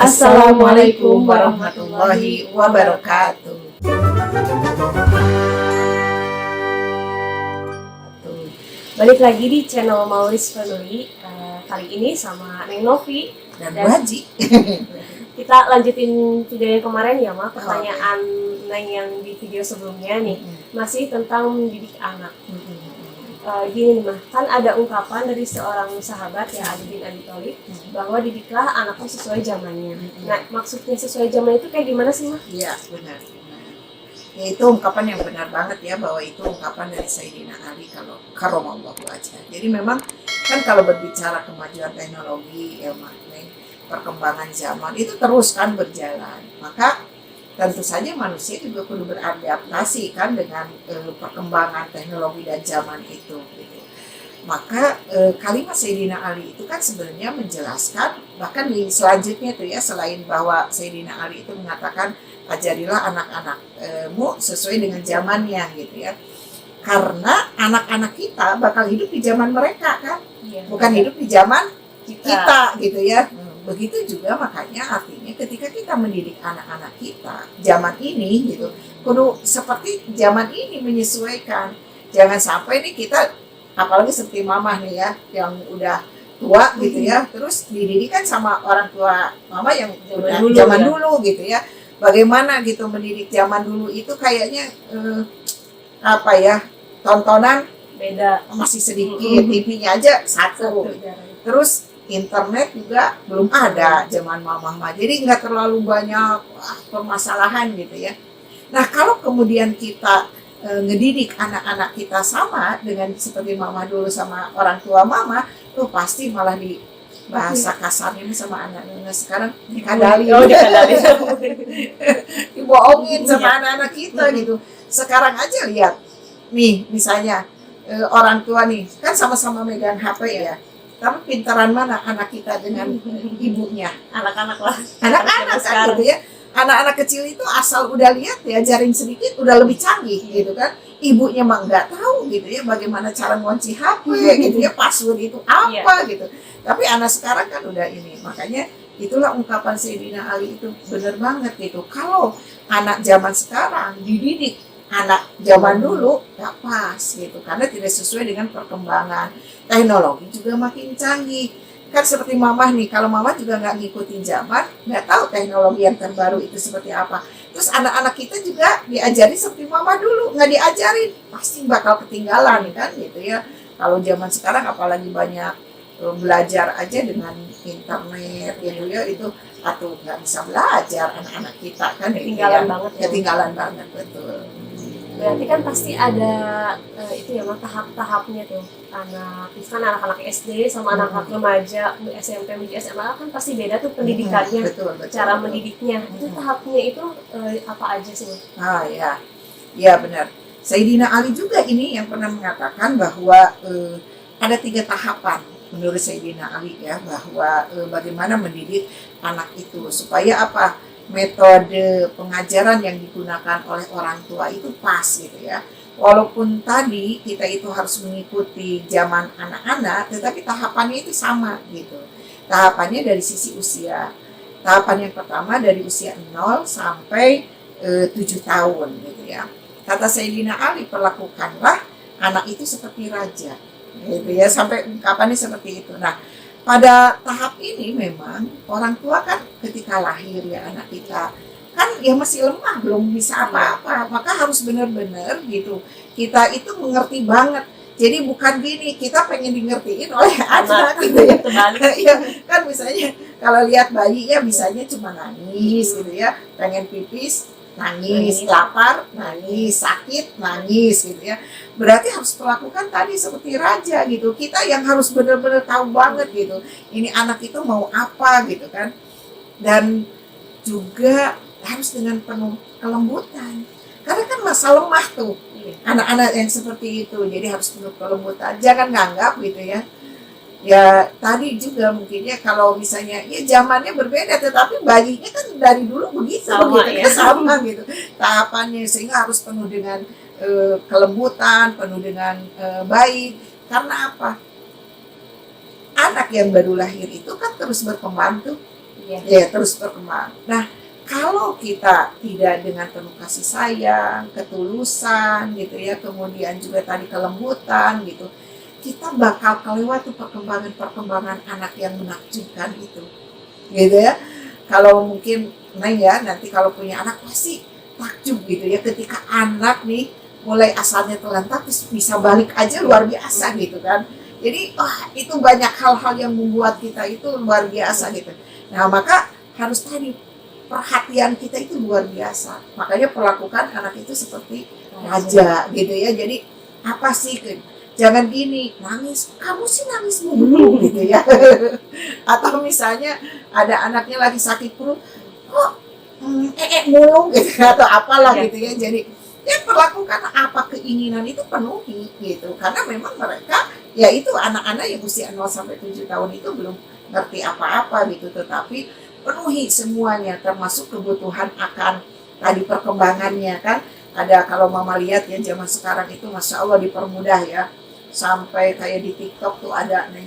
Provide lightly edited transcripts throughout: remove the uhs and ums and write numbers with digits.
Assalamualaikum warahmatullahi wabarakatuh. Balik lagi di channel Maulis Family. Kali ini sama Neng Novi Dan Bu Haji. Kita lanjutin video yang kemarin ya, Ma. Pertanyaan Neng yang di video sebelumnya nih, masih tentang mendidik anak. Gini nih, Mah, kan ada ungkapan dari seorang sahabat ya, Ali bin Abi Thalib, bahwa didiklah anakmu sesuai zamannya. Nah, maksudnya sesuai zaman itu kayak gimana sih, Mah? Iya, benar. Ya, itu ungkapan yang benar banget ya, bahwa itu ungkapan dari Sayyidina Ali kalau karramallahu wajhah. Jadi memang kan kalau berbicara kemajuan teknologi ya, perkembangan zaman itu terus kan berjalan. Maka tentu saja manusia juga perlu beradaptasi kan dengan perkembangan teknologi dan zaman itu gitu. Maka kalimat Sayyidina Ali itu kan sebenarnya menjelaskan, bahkan di selanjutnya tuh ya, selain bahwa Sayyidina Ali itu mengatakan ajarilah anak-anakmu sesuai dengan zamannya gitu ya, karena anak-anak kita bakal hidup di zaman mereka kan, bukan hidup di zaman kita gitu ya. Begitu juga makanya artinya ketika kita mendidik anak-anak kita zaman ini gitu, kudu seperti zaman ini menyesuaikan. Jangan sampai nih kita, apalagi seperti mama nih ya, yang udah tua gitu ya, terus dididik kan sama orang tua mama yang udah zaman dulu gitu ya. Bagaimana gitu mendidik zaman dulu itu kayaknya apa ya, tontonan Beda. masih sedikit, TV-nya aja satu. Terus internet juga belum ada zaman mama, jadi nggak terlalu banyak permasalahan gitu ya. Nah kalau kemudian kita ngedidik anak-anak kita sama dengan seperti mama dulu sama orang tua mama, tuh pasti malah di bahasa kasarnya sama anak-anak sekarang dikadali, dibohongin sama anak-anak kita gitu. Sekarang aja lihat nih, misalnya orang tua nih kan sama-sama megang HP ya, tapi pintaran mana anak kita dengan ibunya? Anak-anak lah. Anak-anak kan gitu ya. Anak-anak kecil itu asal udah lihat ya, jaring sedikit udah lebih canggih gitu kan. Ibunya mah nggak tahu gitu ya bagaimana cara ngunci HP gitu ya, password itu apa gitu. Tapi anak sekarang kan udah ini. Makanya itulah ungkapan Sayyidina Ali itu benar banget gitu. Kalau anak zaman sekarang dididik anak zaman dulu gak pas gitu, karena tidak sesuai dengan perkembangan teknologi juga makin canggih kan. Seperti mama nih, kalau mama juga nggak ngikutin zaman, nggak tahu teknologi yang terbaru itu seperti apa. Terus anak-anak kita juga diajari seperti mama dulu, nggak diajarin pasti bakal ketinggalan kan gitu ya. Kalau zaman sekarang apalagi banyak belajar aja dengan internet gitu ya, itu atau nggak bisa belajar anak-anak kita kan, ketinggalan banget ya. Ketinggalan banget, betul. Berarti kan pasti ada itu ya, tahap-tahapnya tuh. Anak-anak SD sama anak-anak remaja, SMP, SMA kan pasti beda tuh pendidikannya, betul, cara mendidiknya. Itu tahapnya itu apa aja sih? Ya benar. Sayyidina Ali juga ini yang pernah mengatakan bahwa ada 3 tahapan menurut Sayyidina Ali ya, bahwa bagaimana mendidik anak itu supaya apa, metode pengajaran yang digunakan oleh orang tua itu pas gitu ya. Walaupun tadi kita itu harus mengikuti zaman anak-anak, tetapi tahapannya itu sama gitu. Tahapannya dari sisi usia. Tahapan yang pertama dari usia 0 sampai 7 tahun gitu ya. Kata Sayyidina Ali, perlakukanlah anak itu seperti raja gitu ya, sampai ungkapannya seperti itu. Nah, pada tahap ini memang orang tua kan ketika lahir ya anak kita kan ya masih lemah, belum bisa apa-apa, maka harus benar-benar gitu kita itu mengerti banget. Jadi bukan gini, kita pengen dingertiin oleh anak gitu ya. Ya kan, misalnya kalau lihat bayi ya misalnya cuma nangis gitu ya, pengen pipis nangis, lapar nangis, sakit nangis gitu ya. Berarti harus melakukan tadi seperti raja gitu. Kita yang harus benar-benar tahu banget gitu, ini anak itu mau apa gitu kan. Dan juga harus dengan penuh kelembutan, karena kan masa lemah tuh anak-anak yang seperti itu. Jadi harus penuh kelembutan, jangan nganggap gitu ya. Ya tadi juga mungkin ya, kalau misalnya ya zamannya berbeda, tetapi bayinya kan dari dulu begitu sama, gitu, sama gitu tahapannya, sehingga harus penuh dengan kelembutan, penuh dengan baik. Karena apa? Anak yang baru lahir itu kan terus berkembang tuh ya terus berkembang. Nah, kalau kita tidak dengan penuh kasih sayang, ketulusan gitu ya, kemudian juga tadi kelembutan gitu, kita bakal kelewat tuh perkembangan anak yang menakjubkan itu, gitu ya. Kalau mungkin ya nanti kalau punya anak pasti takjub gitu ya, ketika anak nih mulai asalnya terlantar terus bisa balik aja luar biasa gitu kan. Jadi itu banyak hal-hal yang membuat kita itu luar biasa gitu. Nah, maka harus tadi perhatian kita itu luar biasa. Makanya perlakukan anak itu seperti raja gitu ya. Jadi apa sih, jangan gini, nangis, kamu sih nangis mulu gitu ya. Atau misalnya ada anaknya lagi sakit perut, kok mulu gitu atau apalah gitu ya. Jadi ya perlakukan apa keinginan itu penuhi gitu. Karena memang mereka ya itu anak-anak yang usia 0 sampai 7 tahun itu belum ngerti apa-apa gitu, tetapi penuhi semuanya termasuk kebutuhan akan tadi perkembangannya kan. Ada kalau mama lihat ya zaman sekarang itu Masya Allah dipermudah ya, sampai kayak di TikTok tuh ada nih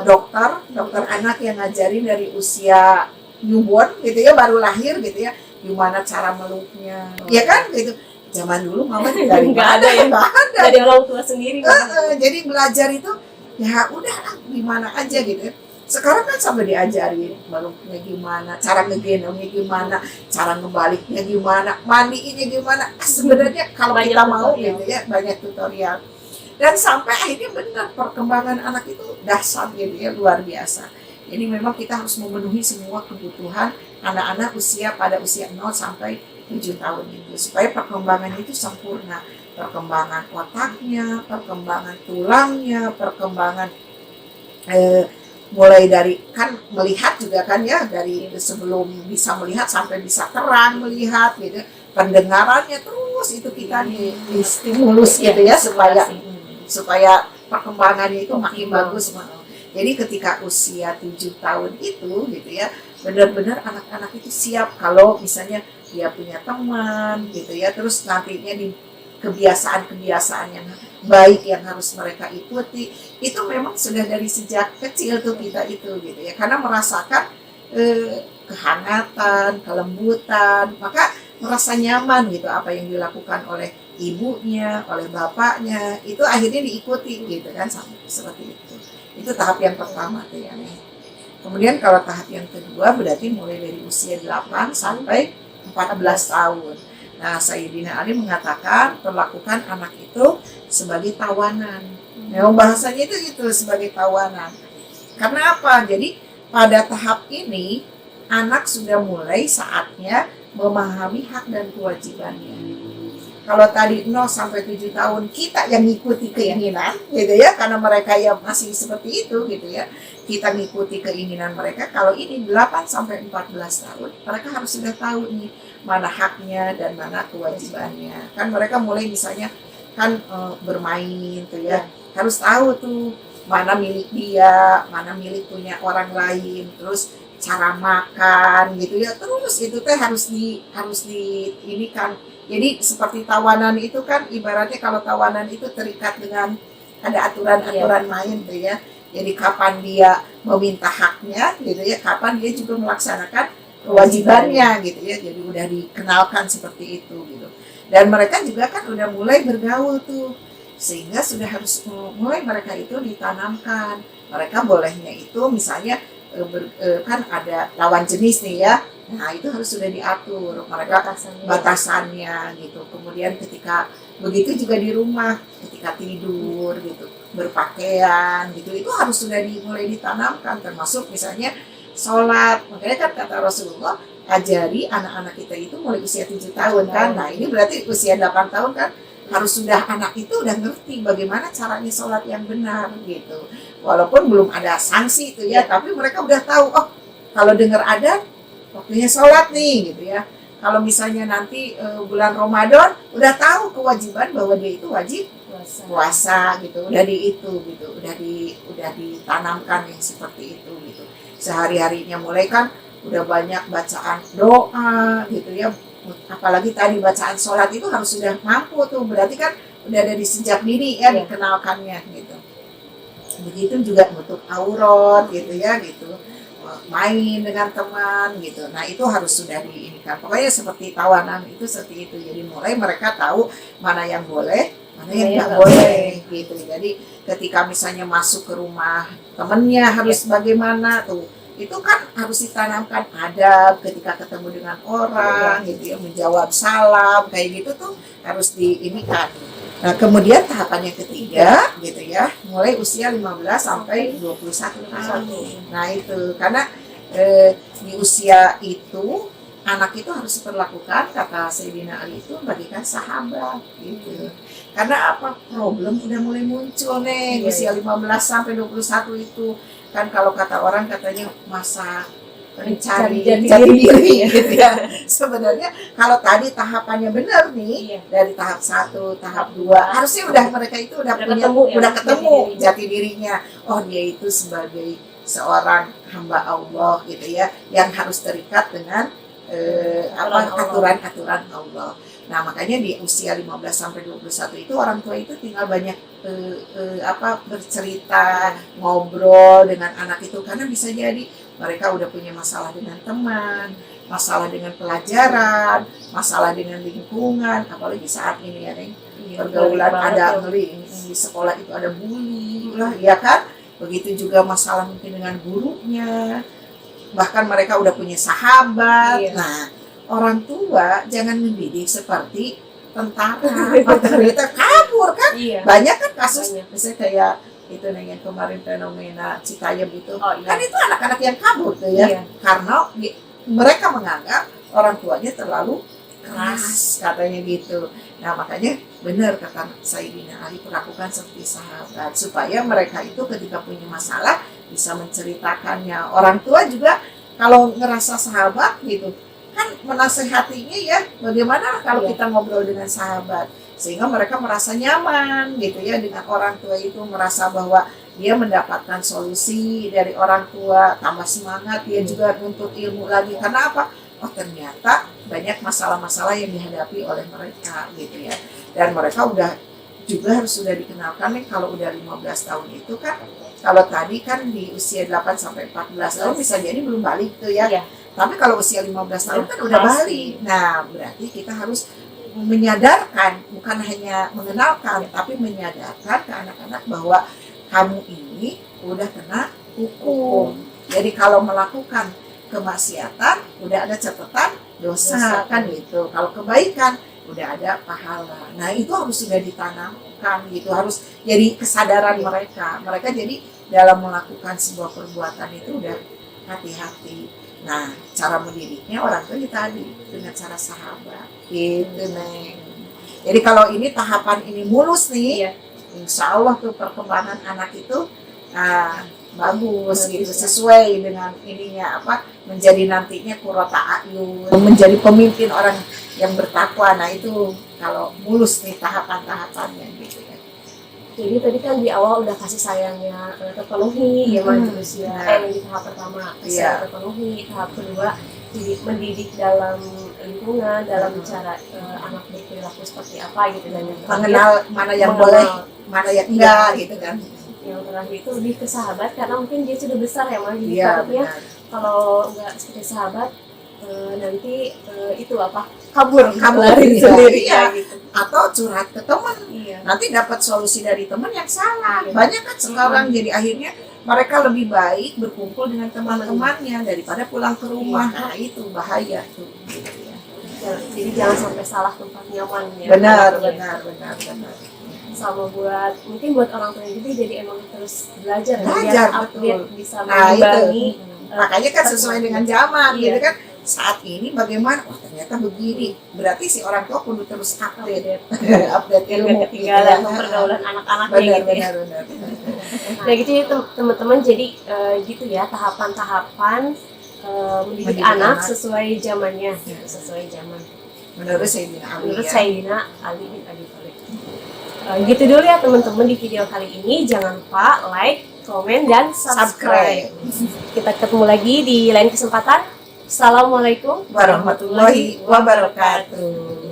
dokter anak yang ngajarin dari usia newborn gitu ya, baru lahir gitu ya, gimana cara meluknya ya kan gitu. Zaman dulu mama dari nggak ada ya, nggak ada dari orang tua sendiri. jadi belajar itu ya udahlah gimana aja gitu ya. Sekarang kan sampai diajarin meluknya gimana, cara ngegendongnya gimana, cara ngebaliknya gimana, mandiinnya gimana. Sebenarnya kalau Banyak kita mau tutorial. gitu ya, banyak tutorial. Dan sampai akhirnya benar perkembangan anak itu dahsyat gitu ya, luar biasa. Jadi memang kita harus memenuhi semua kebutuhan anak-anak pada usia 0 sampai 7 tahun itu supaya perkembangannya itu sempurna. Perkembangan otaknya, perkembangan tulangnya, perkembangan mulai dari kan melihat juga kan ya, dari sebelum bisa melihat sampai bisa terang melihat gitu, pendengarannya terus itu kita di stimulus gitu ya supaya perkembangannya itu makin bagus. Jadi ketika usia 7 tahun itu gitu ya, benar-benar anak-anak itu siap kalau misalnya dia punya teman gitu ya, terus nantinya di kebiasaan-kebiasaan yang baik yang harus mereka ikuti itu memang sudah dari sejak kecil tuh kita itu gitu ya, karena merasakan kehangatan, kelembutan, maka merasa nyaman gitu apa yang dilakukan oleh ibunya, oleh bapaknya, itu akhirnya diikuti gitu kan, seperti itu. Itu tahap yang pertama tuh ya. Kemudian kalau tahap yang kedua berarti mulai dari usia 8 sampai 14 tahun. Nah, Sayyidina Ali mengatakan perlakukan anak itu sebagai tawanan. Memang bahasanya itu sebagai tawanan. Karena apa? Jadi pada tahap ini anak sudah mulai saatnya memahami hak dan kewajibannya. Kalau tadi 0 sampai 7 tahun kita yang ngikuti keinginan gitu ya, karena mereka ya masih seperti itu gitu ya. Kita ngikuti keinginan mereka. Kalau ini 8 sampai 14 tahun, mereka harus sudah tahu nih mana haknya dan mana kewajibannya. Kan mereka mulai misalnya kan bermain tuh ya. Harus tahu tuh mana milik dia, mana milik punya orang lain, terus cara makan gitu ya. Terus itu teh harus di ini kan. Jadi seperti tawanan itu kan ibaratnya kalau tawanan itu terikat dengan ada aturan-aturan main tuh ya. Jadi kapan dia meminta haknya gitu ya, kapan dia juga melaksanakan kewajibannya gitu ya. Jadi udah dikenalkan seperti itu gitu. Dan mereka juga kan udah mulai bergaul tuh, sehingga sudah harus mulai mereka itu ditanamkan. Mereka bolehnya itu misalnya kan ada lawan jenis nih ya. Nah itu harus sudah diatur mereka batasannya gitu. Kemudian ketika begitu juga di rumah, ketika tidur gitu, berpakaian gitu, itu harus sudah mulai ditanamkan. Termasuk misalnya sholat. Makanya kan kata Rasulullah, ajari anak-anak kita itu mulai usia 7 tahun kan. Nah ini berarti usia 8 tahun kan harus sudah anak itu udah ngerti bagaimana caranya sholat yang benar gitu. Walaupun belum ada sanksi itu ya, tapi mereka udah tahu, oh kalau dengar adzan waktunya sholat nih gitu ya. Kalau misalnya nanti bulan Ramadan udah tahu kewajiban bahwa dia itu wajib puasa gitu, udah ditanamkan yang seperti itu gitu. Sehari-harinya mulai kan udah banyak bacaan doa gitu ya. Apalagi tadi bacaan sholat itu harus sudah mampu tuh, berarti kan udah dari sejak dini ya dikenalkannya gitu. Begitu juga nutup aurat gitu ya gitu. main dengan teman gitu. Nah itu harus sudah diinikan. Pokoknya seperti tawanan itu seperti itu. Jadi mulai mereka tahu mana yang boleh, mana yang nggak boleh gitu. Jadi ketika misalnya masuk ke rumah temennya harus bagaimana tuh. Itu kan harus ditanamkan adab ketika ketemu dengan orang gitu ya, menjawab salam kayak gitu tuh harus diinikan. Nah, kemudian tahapan yang ketiga gitu ya, mulai usia 15 sampai 21 tahun. Nah, itu karena di usia itu anak itu harus diperlakukan, kata Sayyidina Ali itu bagaikan sahabat gitu. Karena apa? Problem udah mulai muncul nih usia 15 sampai 21 itu. Kan kalau kata orang katanya masa mencari jati diri gitu ya. Sebenarnya kalau tadi tahapannya benar nih, dari tahap 1, tahap 2 harusnya mereka itu udah ketemu jati dirinya. Oh, dia itu sebagai seorang hamba Allah gitu ya, yang harus terikat dengan aturan-aturan Allah. Nah, makanya di usia 15 sampai 21 itu orang tua itu tinggal banyak bercerita, ngobrol dengan anak itu, karena bisa jadi mereka udah punya masalah dengan teman, masalah dengan pelajaran, masalah dengan lingkungan, apalagi saat ini ya, pergaulan ada di sekolah itu ada bully lah, ya kan? Begitu juga masalah mungkin dengan gurunya, bahkan mereka udah punya sahabat. Nah, orang tua jangan mendidik seperti tentara, ternyata kabur kan? Banyak kan kasus, misalnya kayak itu yang kemarin fenomena Citayam itu, kan itu anak-anak yang kabur tuh ya, karena mereka menganggap orang tuanya terlalu keras katanya gitu. Nah, makanya benar kata Sayyidina Ali, perlakukan seperti sahabat supaya mereka itu ketika punya masalah bisa menceritakannya. Orang tua juga kalau ngerasa sahabat gitu kan menasehatinya ya, bagaimana kalau kita ngobrol dengan sahabat sehingga mereka merasa nyaman gitu ya dengan orang tua itu, merasa bahwa dia mendapatkan solusi dari orang tua, tambah semangat dia juga nuntut ilmu lagi. Karena apa? Oh, ternyata banyak masalah-masalah yang dihadapi oleh mereka gitu ya, dan mereka juga harus sudah dikenalkan nih kalau udah 15 tahun itu kan, kalau tadi kan di usia 8 sampai 14 tahun bisa jadi belum balik tuh ya. Tapi kalau usia 15 tahun kan udah balik. Nah, berarti kita harus menyadarkan, bukan hanya mengenalkan, tapi menyadarkan ke anak-anak bahwa kamu ini udah kena hukum. Jadi kalau melakukan kemaksiatan udah ada catatan dosa kan gitu. Kalau kebaikan udah ada pahala. Nah, itu harus sudah ditanamkan gitu, harus jadi kesadaran mereka. Mereka jadi dalam melakukan sebuah perbuatan itu udah hati-hati. Nah, cara mendidiknya orang tua tadi dengan cara sahabat gitu, Neng. Jadi kalau ini tahapan ini mulus nih, insya Allah tuh perkembangan anak itu bagus gitu, sesuai dengan ininya menjadi nantinya qurrata a'yun, menjadi pemimpin orang yang bertakwa. Nah, itu kalau mulus nih tahapan-tahapannya gitu ya. Jadi tadi kan di awal udah kasih sayangnya terpenuhi, ya di usia di tahap pertama kasih sayang terpenuhi, tahap kedua mendidik dalam lingkungan, dalam cara anak berperilaku seperti apa gitu, dan yang mengenal mana yang boleh, mana yang enggak gitu kan. Yang terakhir itu lebih ke sahabat, karena mungkin dia sudah besar ya, jadi takutnya kalau enggak seperti sahabat nanti kabur sendiri gitu. Atau curhat ke teman, nanti dapat solusi dari teman yang salah. Banyak kan sekarang jadi akhirnya mereka lebih baik berkumpul dengan teman-temannya daripada pulang ke rumah. Nah, itu bahaya tuh gitu ya. Jadi jangan sampai salah tempat nyaman ya. Benar. Sama mungkin buat orang tua juga, jadi emang terus belajar betul. Bisa mengimbangi. Makanya kan sesuai dengan zaman gitu kan. Saat ini bagaimana? Ternyata begini. Berarti si orang tua perlu terus update ilmu, ketinggalan pergaulan anak-anaknya gitu ya. Benar. Nah gitu ya teman-teman, jadi gitu ya tahapan-tahapan mendidik anak sesuai zamannya, sesuai zaman. Menurut Sayyidina Ali bin Abi Thalib. Gitu dulu ya teman-teman di video kali ini. Jangan lupa like, komen, dan subscribe. Kita ketemu lagi di lain kesempatan. Assalamualaikum warahmatullahi wabarakatuh.